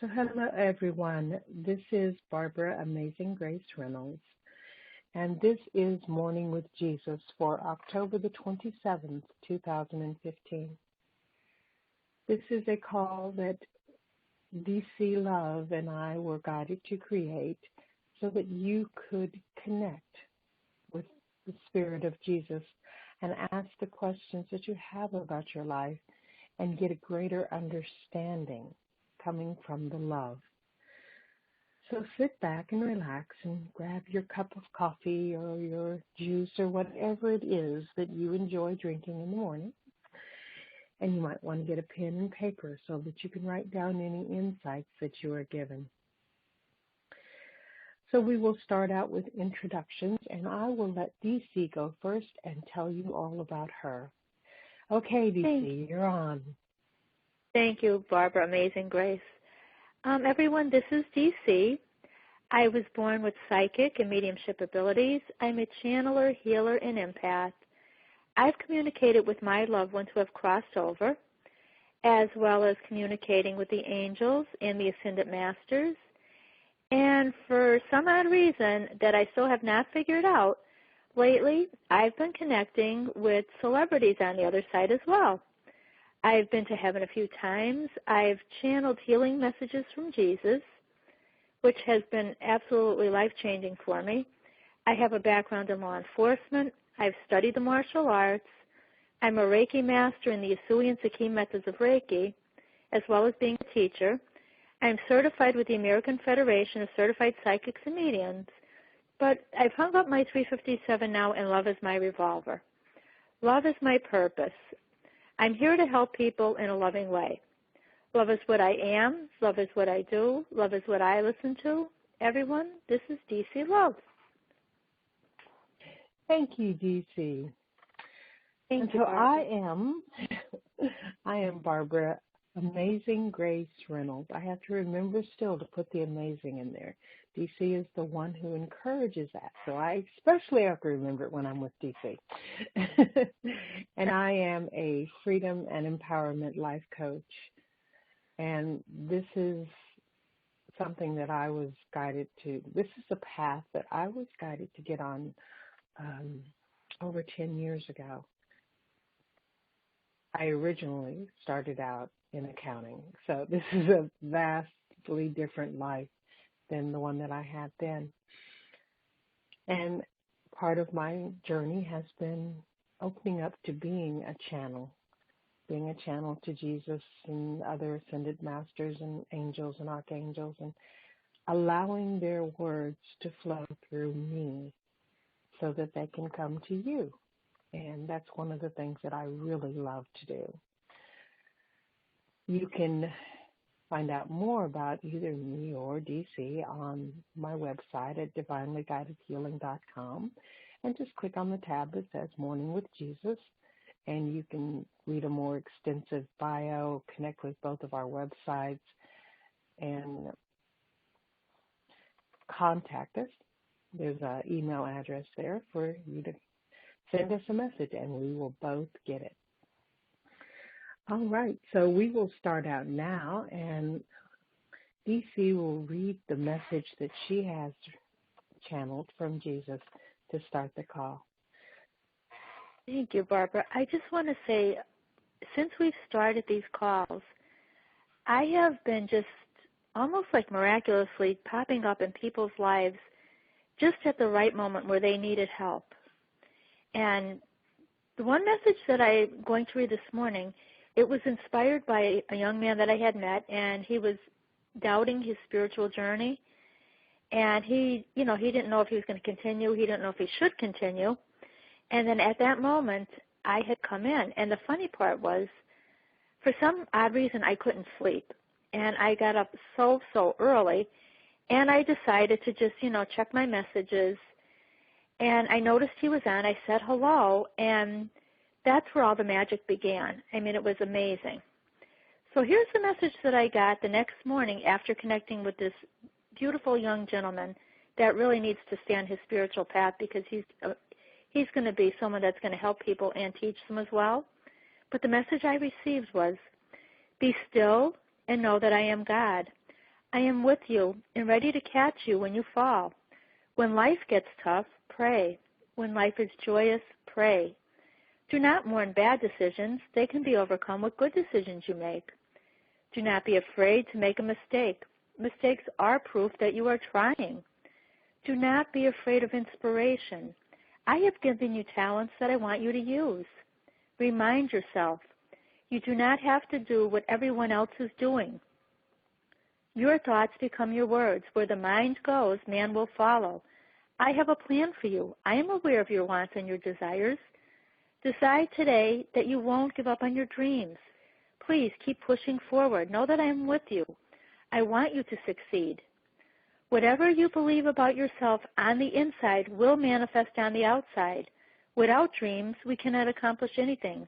So, hello everyone. This is Barbara Amazing Grace Reynolds, and this is Morning with Jesus for October the 27th, 2015. This is a call that DC Love and I were guided to create so that you could connect with the Spirit of Jesus and ask the questions that you have about your life and get a greater understanding coming from the love. So sit back and relax and grab your cup of coffee or your juice or whatever it is that you enjoy drinking in the morning. And you might want to get a pen and paper so that you can write down any insights that you are given. So we will start out with introductions, and I will let DC go first and tell you all about her. Okay, DC, you're on. Thank you, Barbara. Amazing Grace. Everyone, this is DC. I was born with psychic and mediumship abilities. I'm a channeler, healer, and empath. I've communicated with my loved ones who have crossed over, as well as communicating with the angels and the ascended masters. And for some odd reason that I still have not figured out, lately I've been connecting with celebrities on the other side as well. I've been to heaven a few times. I've channeled healing messages from Jesus, which has been absolutely life-changing for me. I have a background in law enforcement. I've studied the martial arts. I'm a Reiki master in the Usui and Saki methods of Reiki, as well as being a teacher. I'm certified with the American Federation of Certified Psychics and Mediums, but I've hung up my 357 now, and love is my revolver. Love is my purpose. I'm here to help people in a loving way. Love is what I am. Love is what I do. Love is what I listen to. Everyone, this is DC Love. Thank you, DC. Thank you, so Barbara. I am Barbara Amazing Grace Reynolds. I have to remember still to put the amazing in there. DC is the one who encourages that, so I especially have to remember it when I'm with DC. And I am a freedom and empowerment life coach, and this is something that I was guided to. This is a path that I was guided to get on over 10 years ago. I originally started out in accounting, so this is a vastly different life than the one that I had then. And part of my journey has been opening up to being a channel to Jesus and other ascended masters and angels and archangels, and allowing their words to flow through me so that they can come to you. And that's one of the things that I really love to do. You can find out more about either me or DC on my website at divinelyguidedhealing.com, and just click on the tab that says Morning with Jesus, and you can read a more extensive bio, connect with both of our websites, and contact us. There's an email address there for you to send us a message, and we will both get it. All right, so we will start out now, and DC will read the message that she has channeled from Jesus to start the call. Thank you, Barbara. I just want to say, since we've started these calls, I have been just almost like miraculously popping up in people's lives just at the right moment where they needed help. And the one message that I'm going to read this morning, it was inspired by a young man that I had met, and he was doubting his spiritual journey. And he didn't know if he was going to continue. He didn't know if he should continue. And then at that moment, I had come in. And the funny part was, for some odd reason, I couldn't sleep. And I got up so early, and I decided to just, check my messages. And I noticed he was on. I said hello, and that's where all the magic began. I mean, it was amazing. So here's the message that I got the next morning after connecting with this beautiful young gentleman that really needs to stay on his spiritual path, because he's going to be someone that's going to help people and teach them as well. But the message I received was, "Be still and know that I am God. I am with you and ready to catch you when you fall. When life gets tough, pray. When life is joyous, pray. Do not mourn bad decisions. They can be overcome with good decisions you make. Do not be afraid to make a mistake. Mistakes are proof that you are trying. Do not be afraid of inspiration. I have given you talents that I want you to use. Remind yourself, you do not have to do what everyone else is doing. Your thoughts become your words. Where the mind goes, man will follow. I have a plan for you. I am aware of your wants and your desires. Decide today that you won't give up on your dreams. Please keep pushing forward. Know that I am with you. I want you to succeed. Whatever you believe about yourself on the inside will manifest on the outside. Without dreams, we cannot accomplish anything.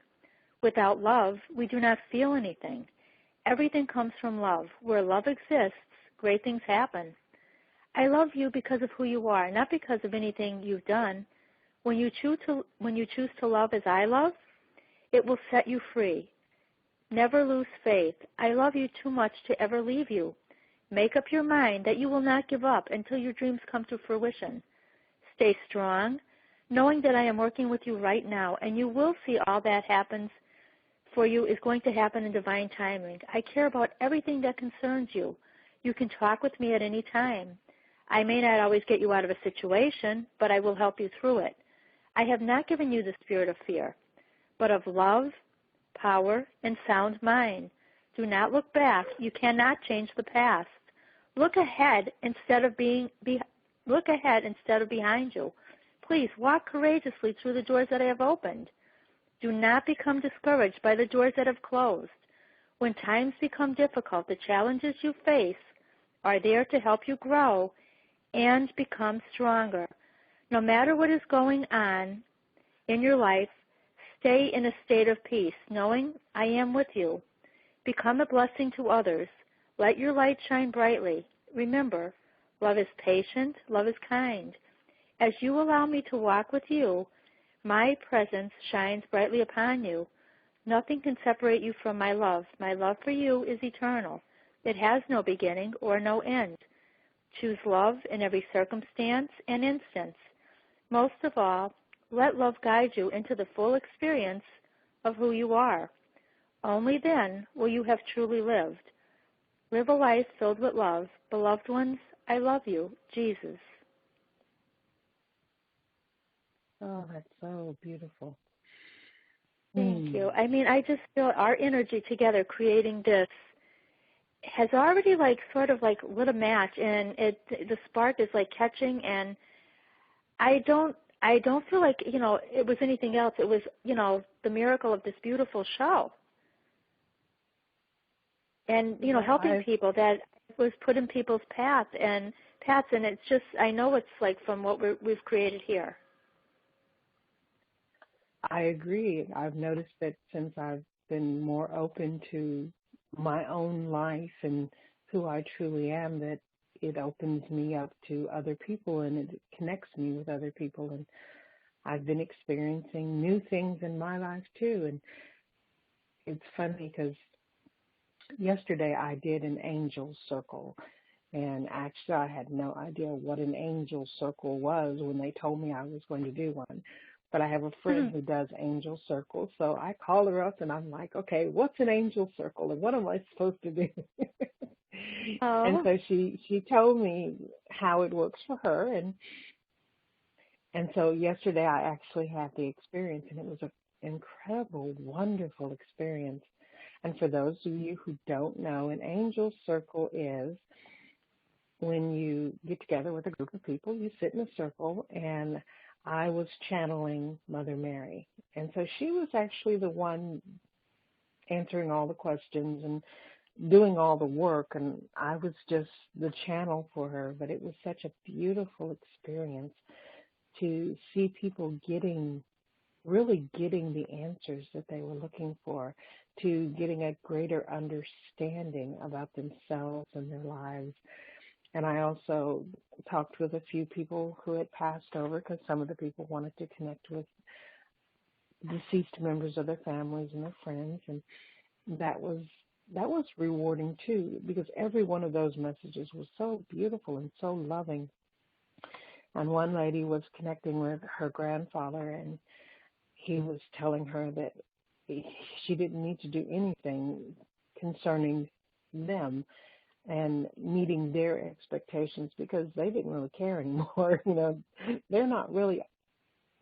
Without love, we do not feel anything. Everything comes from love. Where love exists, great things happen. I love you because of who you are, not because of anything you've done. When you choose to love as I love, it will set you free. Never lose faith. I love you too much to ever leave you. Make up your mind that you will not give up until your dreams come to fruition. Stay strong, knowing that I am working with you right now, and you will see all that happens for you is going to happen in divine timing. I care about everything that concerns you. You can talk with me at any time. I may not always get you out of a situation, but I will help you through it. I have not given you the spirit of fear, but of love, power, and sound mind. Do not look back. You cannot change the past. Look ahead instead of behind you. Please walk courageously through the doors that I have opened. Do not become discouraged by the doors that have closed. When times become difficult, the challenges you face are there to help you grow and become stronger. No matter what is going on in your life, stay in a state of peace, knowing I am with you. Become a blessing to others. Let your light shine brightly. Remember, love is patient, love is kind. As you allow me to walk with you, my presence shines brightly upon you. Nothing can separate you from my love. My love for you is eternal. It has no beginning or no end. Choose love in every circumstance and instance. Most of all, let love guide you into the full experience of who you are. Only then will you have truly lived. Live a life filled with love. Beloved ones, I love you, Jesus. Oh, that's so beautiful. Thank you. I mean, I just feel our energy together creating this has already sort of lit a match, and the spark is catching, and I don't feel like, it was anything else. It was, the miracle of this beautiful show. And, helping people that was put in people's paths, and it's just, I know it's from what we've created here. I agree. I've noticed that since I've been more open to my own life and who I truly am, that it opens me up to other people and it connects me with other people. And I've been experiencing new things in my life too. And it's funny because yesterday I did an angel circle. And actually I had no idea what an angel circle was when they told me I was going to do one. But I have a friend who does angel circles, so I call her up and I'm like, okay, what's an angel circle and what am I supposed to do? Oh. And so she told me how it works for her, and so yesterday I actually had the experience, and it was an incredible, wonderful experience. And for those of you who don't know, an angel circle is when you get together with a group of people, you sit in a circle, and I was channeling Mother Mary. And so she was actually the one answering all the questions and doing all the work, and I was just the channel for her. But it was such a beautiful experience to see people really getting the answers that they were looking for, to getting a greater understanding about themselves and their lives. And I also talked with a few people who had passed over because some of the people wanted to connect with deceased members of their families and their friends. And that was that was rewarding too, because every one of those messages was so beautiful and so loving. And one lady was connecting with her grandfather, and he was telling her that she didn't need to do anything concerning them and meeting their expectations because they didn't really care anymore. They're not really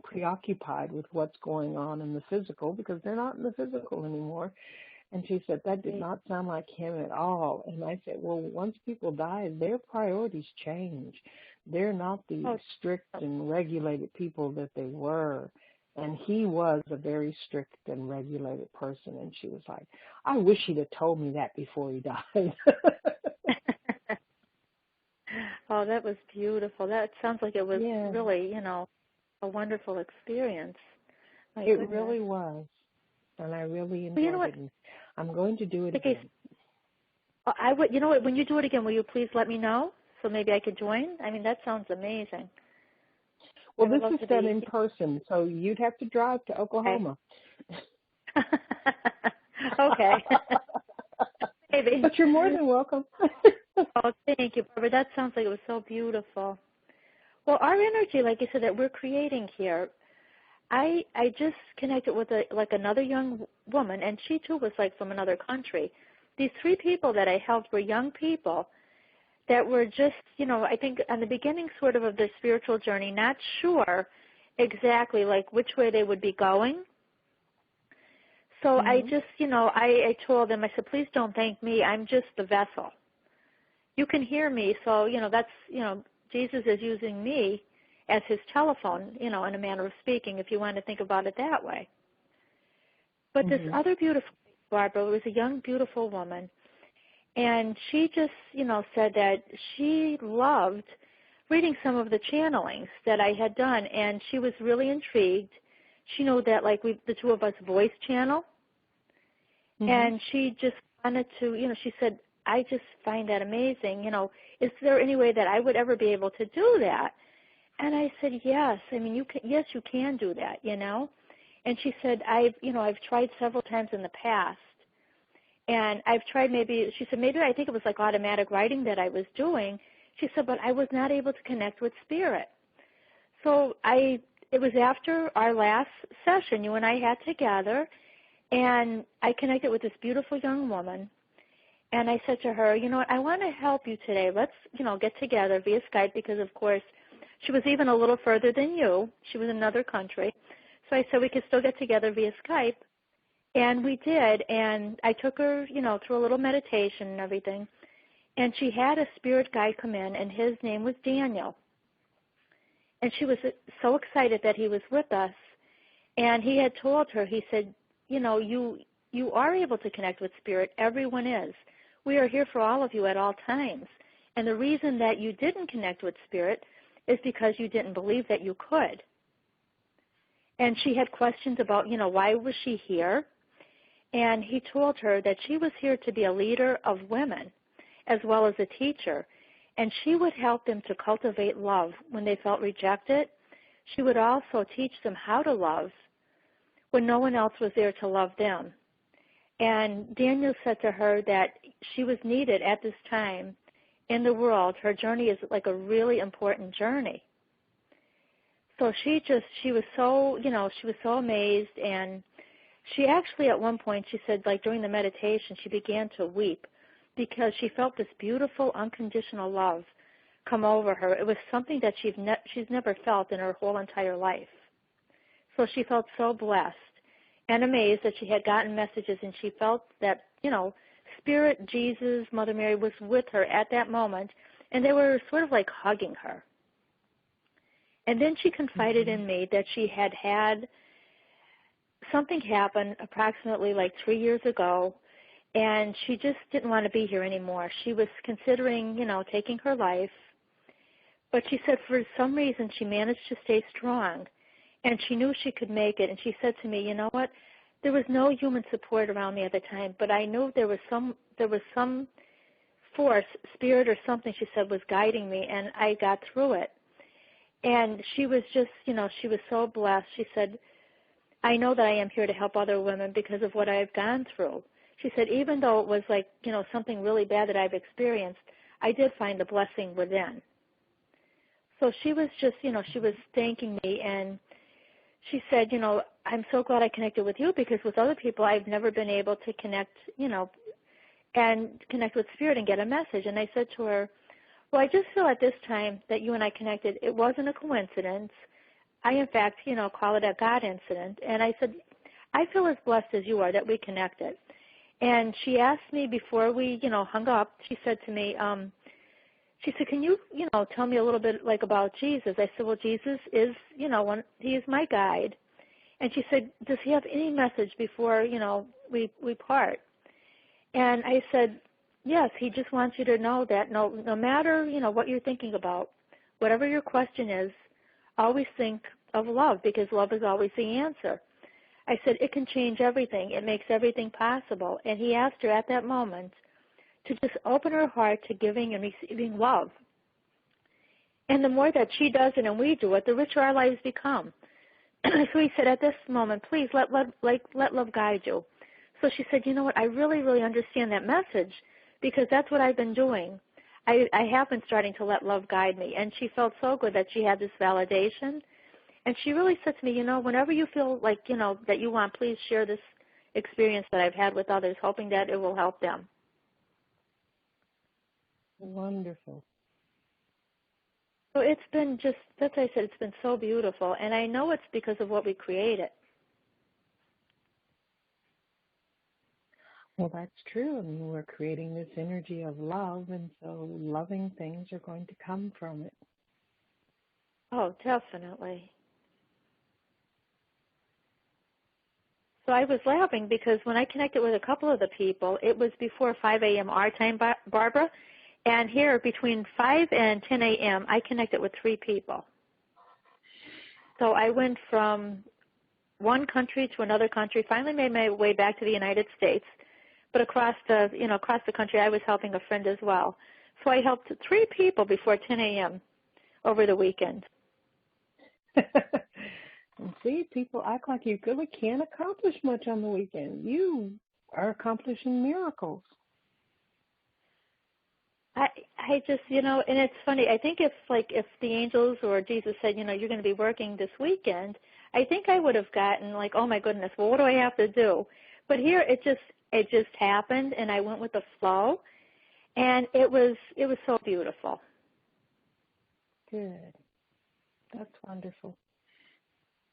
preoccupied with what's going on in the physical because they're not in the physical anymore. And she said, that did not sound like him at all. And I said, well, once people die, their priorities change. They're not the strict and regulated people that they were. And he was a very strict and regulated person. And she was like, I wish he'd have told me that before he died. Oh, that was beautiful. That sounds like it was really, a wonderful experience. It really was. And I really enjoyed it. And I'm going to do it again. I would. You know what? When you do it again, will you please let me know so maybe I could join? I mean, that sounds amazing. Well, this is done in person, so you'd have to drive to Oklahoma. Okay. Maybe. But you're more than welcome. Oh, thank you, Barbara. That sounds like it was so beautiful. Well, our energy, like you said, that we're creating here, I just connected with another young woman, and she too was like from another country. These three people that I helped were young people that were just, I think on the beginning sort of their spiritual journey, not sure exactly like which way they would be going. So I just, I told them, I said, please don't thank me. I'm just the vessel. You can hear me, so, that's, Jesus is using me as his telephone, in a manner of speaking, if you want to think about it that way. But this other beautiful Barbara was a young, beautiful woman, and she just, said that she loved reading some of the channelings that I had done, and she was really intrigued. She knew that, like, the two of us voice channel, and she just wanted to, she said, I just find that amazing. Is there any way that I would ever be able to do that? And I said, yes. I mean, you can do that, And she said, I've tried several times in the past. And I've tried she said, maybe I think it was like automatic writing that I was doing. She said, but I was not able to connect with spirit. So it was after our last session you and I had together, and I connected with this beautiful young woman. And I said to her, what, I want to help you today. Let's, get together via Skype because, of course, she was even a little further than you. She was in another country. So I said we could still get together via Skype. And we did. And I took her, through a little meditation and everything. And she had a spirit guide come in, and his name was Daniel. And she was so excited that he was with us. And he had told her, he said, you are able to connect with spirit. Everyone is. We are here for all of you at all times. And the reason that you didn't connect with spirit is because you didn't believe that you could. And she had questions about, why was she here? And he told her that she was here to be a leader of women as well as a teacher. And she would help them to cultivate love when they felt rejected. She would also teach them how to love when no one else was there to love them. And Daniel said to her that she was needed at this time in the world. Her journey is like a really important journey. So she was so, she was so amazed. And she actually at one point, she said, like during the meditation, she began to weep because she felt this beautiful unconditional love come over her. It was something that she's never felt in her whole entire life. So she felt so blessed and amazed that she had gotten messages, and she felt that, Spirit, Jesus, Mother Mary was with her at that moment, and they were sort of like hugging her. And then she confided in me that she had something happen approximately like 3 years ago, and she just didn't want to be here anymore. She was considering, taking her life, but she said for some reason she managed to stay strong. And she knew she could make it. And she said to me, you know what? There was no human support around me at the time, but I knew there was some force, spirit or something, she said, was guiding me, and I got through it. And she was just, she was so blessed. She said, I know that I am here to help other women because of what I have gone through. She said, even though it was like, something really bad that I've experienced, I did find the blessing within. So she was just, she was thanking me, and she said, I'm so glad I connected with you, because with other people I've never been able to connect, and connect with Spirit and get a message. And I said to her, well, I just feel at this time that you and I connected. It wasn't a coincidence. I, in fact, call it a God incident. And I said, I feel as blessed as you are that we connected. And she asked me before we, hung up, she said to me, she said, can you, tell me a little bit like about Jesus? I said, well, Jesus is, he is my guide. And she said, does he have any message before, we part? And I said, yes, he just wants you to know that no matter, what you're thinking about, whatever your question is, always think of love, because love is always the answer. I said, it can change everything. It makes everything possible. And he asked her at that moment to just open her heart to giving and receiving love. And the more that she does it and we do it, the richer our lives become. So he said, at this moment, please let love guide you. So she said, you know what, I really, really understand that message, because that's what I've been doing. I have been starting to let love guide me. And she felt so good that she had this validation. And she really said to me, whenever you feel like, that you want, please share this experience that I've had with others, hoping that it will help them. Wonderful. So it's been just, that's what I said, it's been so beautiful. And I know it's because of what we created. Well, that's true. I mean, we're creating this energy of love, and so loving things are going to come from it. Oh, definitely. So I was laughing because when I connected with a couple of the people, it was before 5 a.m. our time, Barbara, and here between 5 and 10 a.m. I connected with 3 people. So I went from one country to another country, finally made my way back to the United States, but across the country I was helping a friend as well. So I helped 3 people before 10 a.m. over the weekend. And see, people act like you really can't accomplish much on the weekend. You are accomplishing miracles. I just, and it's funny. I think if the angels or Jesus said, you're going to be working this weekend, I think I would have gotten like, oh my goodness, well, what do I have to do? But here it just happened, and I went with the flow, and it was so beautiful. Good. That's wonderful.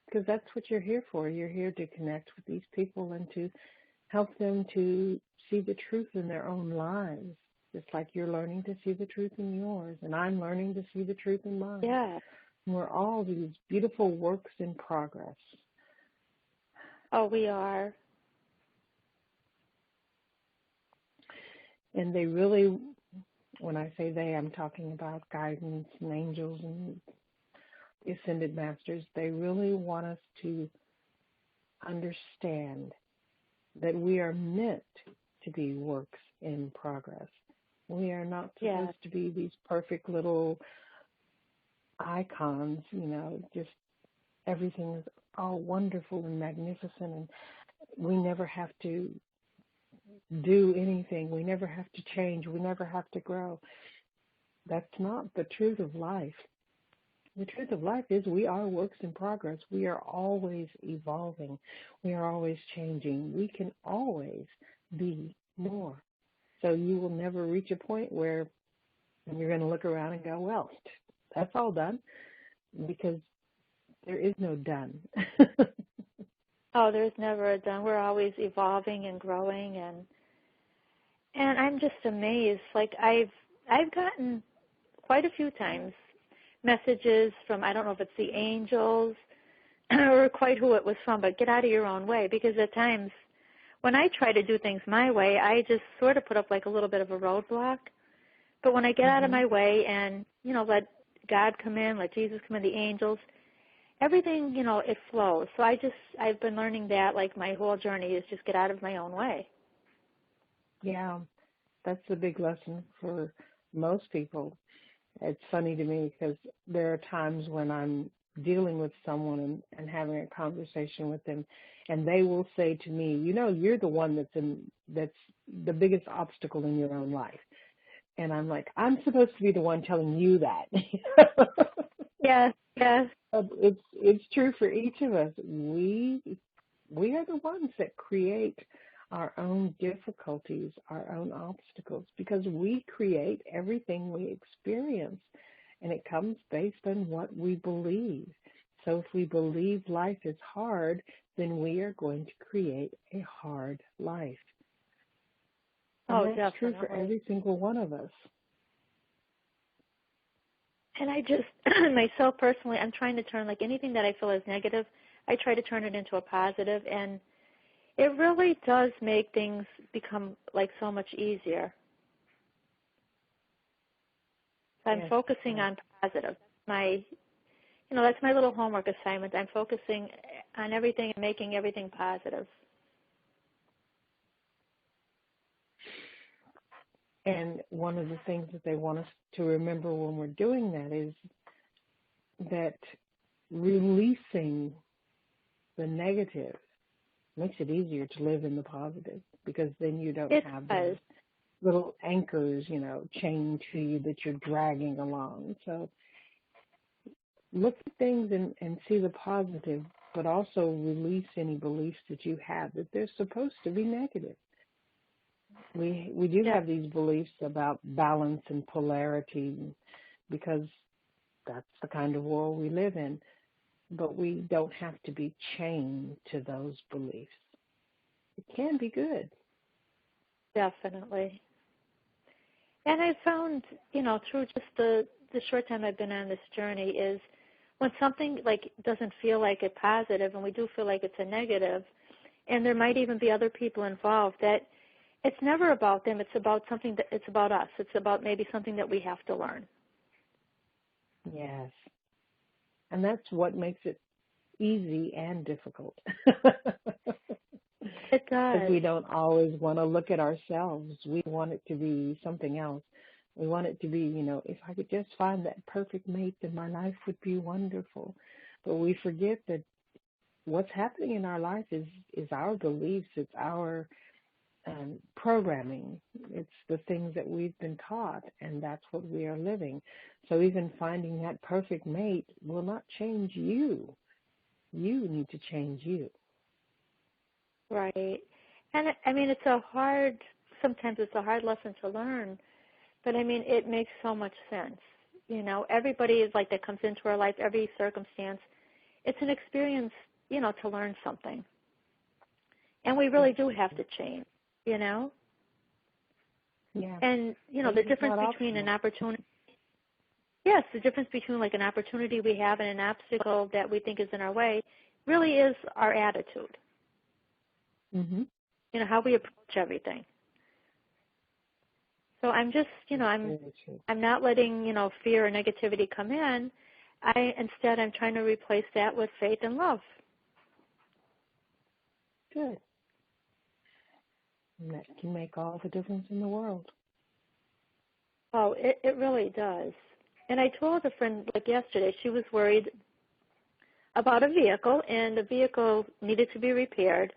Because that's what you're here for. You're here to connect with these people and to help them to see the truth in their own lives. Just like you're learning to see the truth in yours, and I'm learning to see the truth in mine. Yeah. And we're all these beautiful works in progress. Oh, we are. And they really, when I say they, I'm talking about guidance and angels and the ascended masters. They really want us to understand that we are meant to be works in progress. We are not supposed to be these perfect little icons, just everything is all wonderful and magnificent, and we never have to do anything. We never have to change. We never have to grow. That's not the truth of life. The truth of life is we are works in progress. We are always evolving. We are always changing. We can always be more. So you will never reach a point where you're going to look around and go, well, that's all done, because there is no done. Oh, there's never a done. We're always evolving and growing, and I'm just amazed. Like I've gotten quite a few times messages from, I don't know if it's the angels or quite who it was from, but get out of your own way, because at times when I try to do things my way, I just sort of put up like a little bit of a roadblock. But when I get out of my way and, let God come in, let Jesus come in, the angels, everything, it flows. So I've been learning that, like, my whole journey is just get out of my own way. Yeah, that's a big lesson for most people. It's funny to me because there are times when I'm dealing with someone and having a conversation with them, and they will say to me, you're the one that's the biggest obstacle in your own life. And I'm like, I'm supposed to be the one telling you that. Yes, yes. It's true for each of us. We are the ones that create our own difficulties, our own obstacles, because we create everything we experience, and it comes based on what we believe. So if we believe life is hard, then we are going to create a hard life. And that's definitely. true for every single one of us. And I just, myself personally, I'm trying to turn like anything that I feel is negative, I try to turn it into a positive, and it really does make things become like so much easier. So I'm focusing on positive. That's my little homework assignment. I'm focusing on everything and making everything positive. And one of the things that they want us to remember when we're doing that is that releasing the negative makes it easier to live in the positive, because then you don't have those little anchors, chained to you that you're dragging along. So look at things and see the positive, but also release any beliefs that you have that they're supposed to be negative. We do have these beliefs about balance and polarity, because that's the kind of world we live in. But we don't have to be chained to those beliefs. It can be good. Definitely. And I found, through just the short time I've been on this journey, is when something like doesn't feel like a positive and we do feel like it's a negative, and there might even be other people involved, that it's never about them. It's about something it's about us. It's about maybe something that we have to learn. Yes. And that's what makes it easy and difficult. It does. Because we don't always want to look at ourselves. We want it to be something else. We want it to be, if I could just find that perfect mate, then my life would be wonderful. But we forget that what's happening in our life is our beliefs. It's our programming. It's the things that we've been taught, and that's what we are living. So even finding that perfect mate will not change you. You need to change you. Right. And sometimes it's a hard lesson to learn, but it makes so much sense. Everybody is like that comes into our life, every circumstance. It's an experience, to learn something. And we really do have to change, Yeah. And, the difference between an opportunity. Yes, the difference between like an opportunity we have and an obstacle that we think is in our way really is our attitude. Mm-hmm. How we approach everything. So I'm just, I'm not letting, fear or negativity come in. Instead, I'm trying to replace that with faith and love. Good. And that can make all the difference in the world. Oh, it really does. And I told a friend, like yesterday, she was worried about a vehicle, and the vehicle needed to be repaired.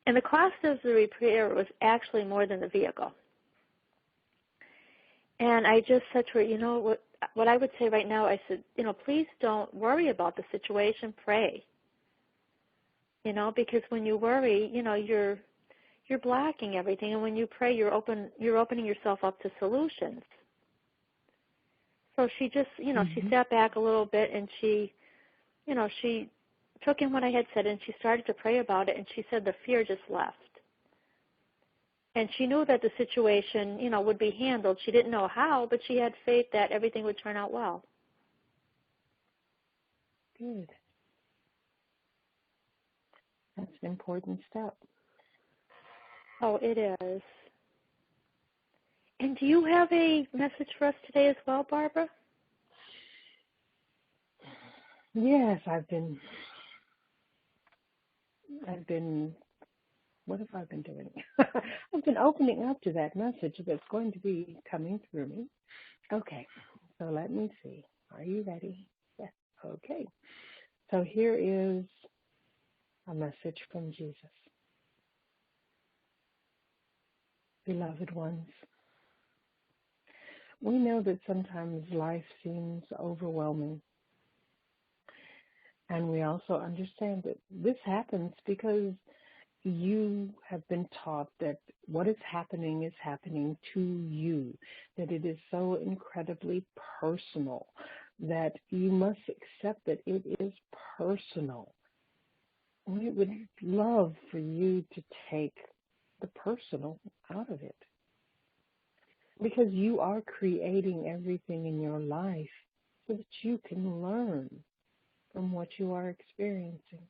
And the cost of the repair was actually more than the vehicle. And I just said to her, what I would say right now, I said, please don't worry about the situation, pray. Because when you worry, you're blocking everything, and when you pray, you're opening yourself up to solutions. So she just, she sat back a little bit, and she took in what I had said, and she started to pray about it, and she said the fear just left. And she knew that the situation, would be handled. She didn't know how, but she had faith that everything would turn out well. Good. That's an important step. Oh, it is. And do you have a message for us today as well, Barbara? Yes, I've been, what have I been doing? I've been opening up to that message that's going to be coming through me. Okay, so let me see. Are you ready? Yes. Okay. So here is a message from Jesus. Beloved ones, we know that sometimes life seems overwhelming. And we also understand that this happens because you have been taught that what is happening to you, that it is so incredibly personal, that you must accept that it is personal. We would love for you to take the personal out of it, because you are creating everything in your life so that you can learn from what you are experiencing.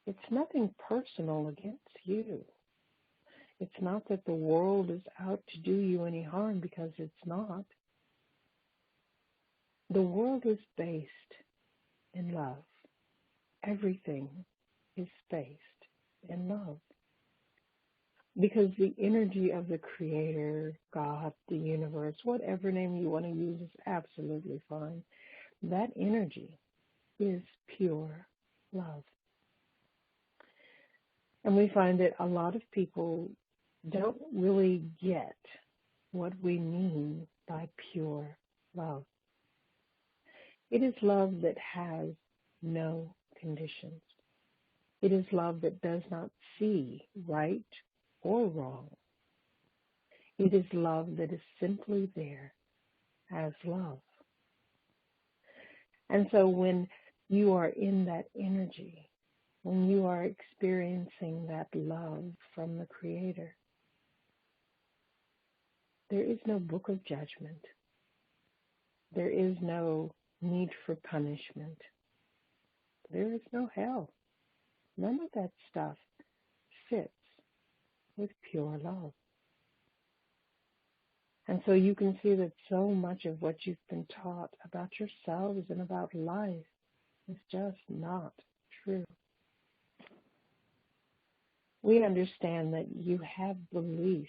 It's nothing personal against you. It's not that the world is out to do you any harm, because it's not. The world is based in love. Everything is based in love. Because the energy of the Creator, God, the universe, whatever name you want to use is absolutely fine. That energy is pure love. And we find that a lot of people don't really get what we mean by pure love. It is love that has no conditions. It is love that does not see right or wrong. It is love that is simply there as love. And so when you are in that energy, when you are experiencing that love from the Creator, there is no book of judgment. There is no need for punishment. There is no hell. None of that stuff fits with pure love. And so you can see that so much of what you've been taught about yourselves and about life is just not true. We understand that you have beliefs,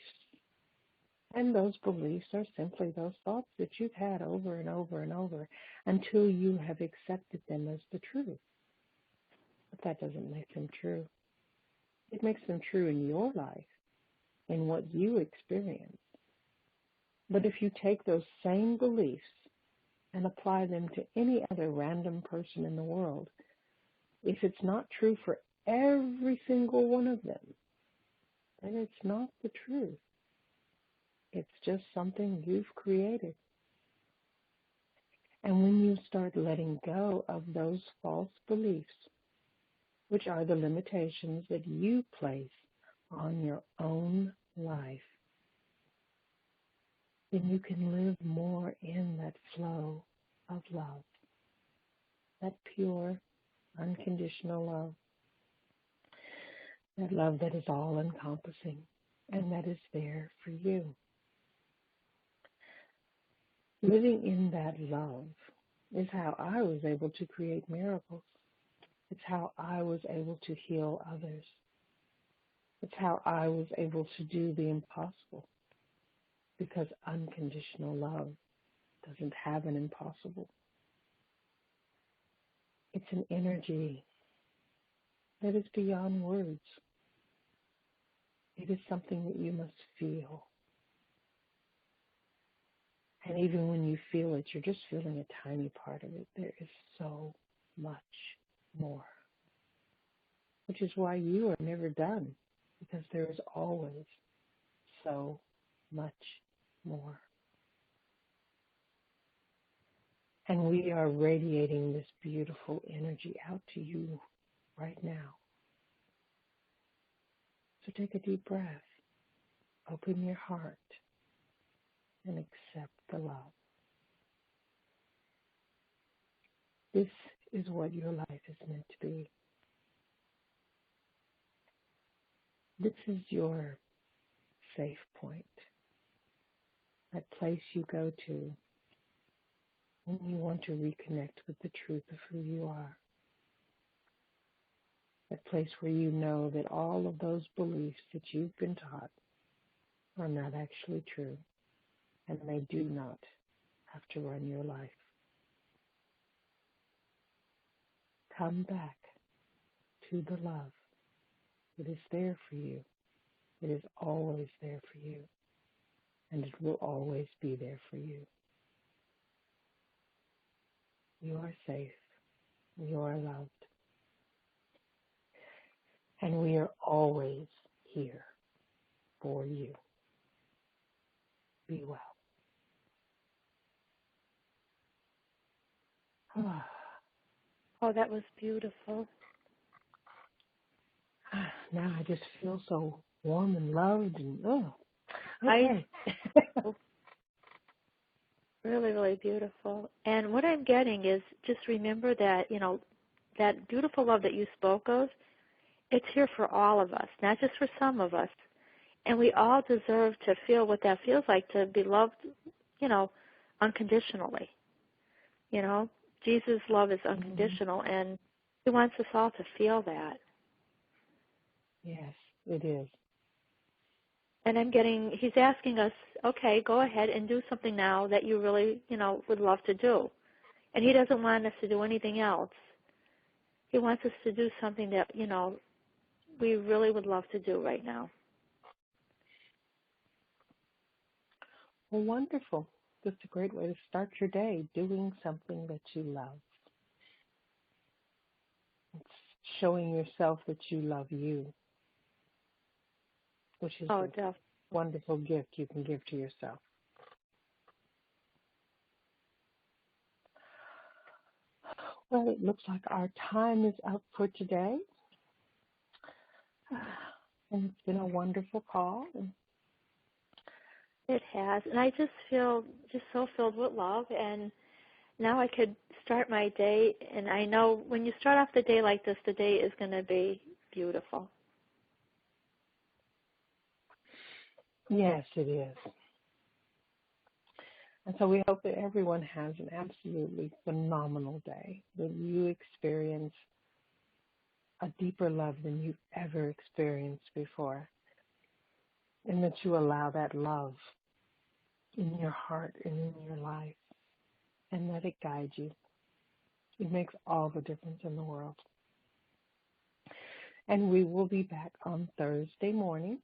and those beliefs are simply those thoughts that you've had over and over and over until you have accepted them as the truth. But that doesn't make them true. It makes them true in your life, in what you experience. But if you take those same beliefs and apply them to any other random person in the world, if it's not true for every single one of them, then it's not the truth. It's just something you've created. And when you start letting go of those false beliefs, which are the limitations that you place on your own life, then you can live more in that flow of love, that pure, unconditional love, that love that is all-encompassing and that is there for you. Living in that love is how I was able to create miracles. It's how I was able to heal others. It's how I was able to do the impossible, because unconditional love doesn't have an impossible. It's an energy that is beyond words. It is something that you must feel. And even when you feel it, you're just feeling a tiny part of it. There is so much more, which is why you are never done, because there is always so much more. And we are radiating this beautiful energy out to you right now. So take a deep breath, open your heart, and accept the love. This is what your life is meant to be. This is your safe point, that place you go to when you want to reconnect with the truth of who you are. That place where you know that all of those beliefs that you've been taught are not actually true, and they do not have to run your life. come back to the love. It is there for you. It is always there for you. And it will always be there for you. You are safe. You are loved. And we are always here for you. Be well. Oh, that was beautiful. Now I just feel so warm and loved and okay. Really, really beautiful. And what I'm getting is just remember that, that beautiful love that you spoke of, it's here for all of us, not just for some of us. And we all deserve to feel what that feels like, to be loved, unconditionally. Jesus' love is unconditional, and he wants us all to feel that. Yes, it is. And he's asking us, okay, go ahead and do something now that you really, would love to do. And he doesn't want us to do anything else. He wants us to do something that, we really would love to do right now. Well, wonderful. Just a great way to start your day, doing something that you love. It's showing yourself that you love you, which is a wonderful gift you can give to yourself. Well, it looks like our time is up for today. And it's been a wonderful call. It has. And I just feel just so filled with love. And now I could start my day. And I know when you start off the day like this, the day is going to be beautiful. Yes, it is. And so we hope that everyone has an absolutely phenomenal day, that you experience a deeper love than you've ever experienced before, and that you allow that love in your heart and in your life, and let it guide you. It makes all the difference in the world. And we will be back on Thursday morning.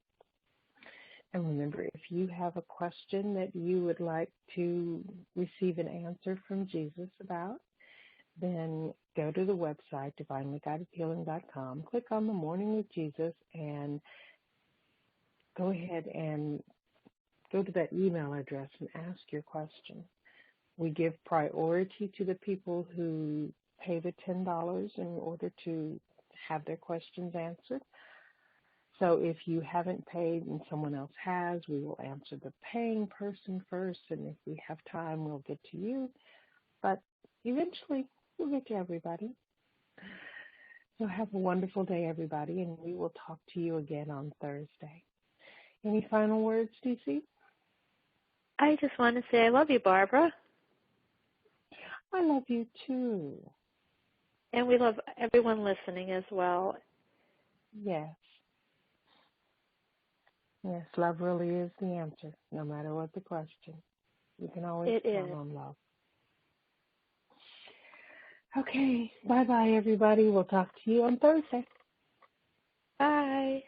And remember, if you have a question that you would like to receive an answer from Jesus about, then go to the website, divinelyguidedhealing.com, click on the Morning with Jesus, and go ahead and go to that email address and ask your question. We give priority to the people who pay the $10 in order to have their questions answered. So if you haven't paid and someone else has, we will answer the paying person first, and if we have time, we'll get to you. But eventually, we'll get to everybody. So have a wonderful day, everybody, and we will talk to you again on Thursday. Any final words, DC? I just want to say I love you, Barbara. I love you, too. And we love everyone listening as well. Yes. Yes, love really is the answer, no matter what the question. You can always count on love. Okay, bye-bye, everybody. We'll talk to you on Thursday. Bye.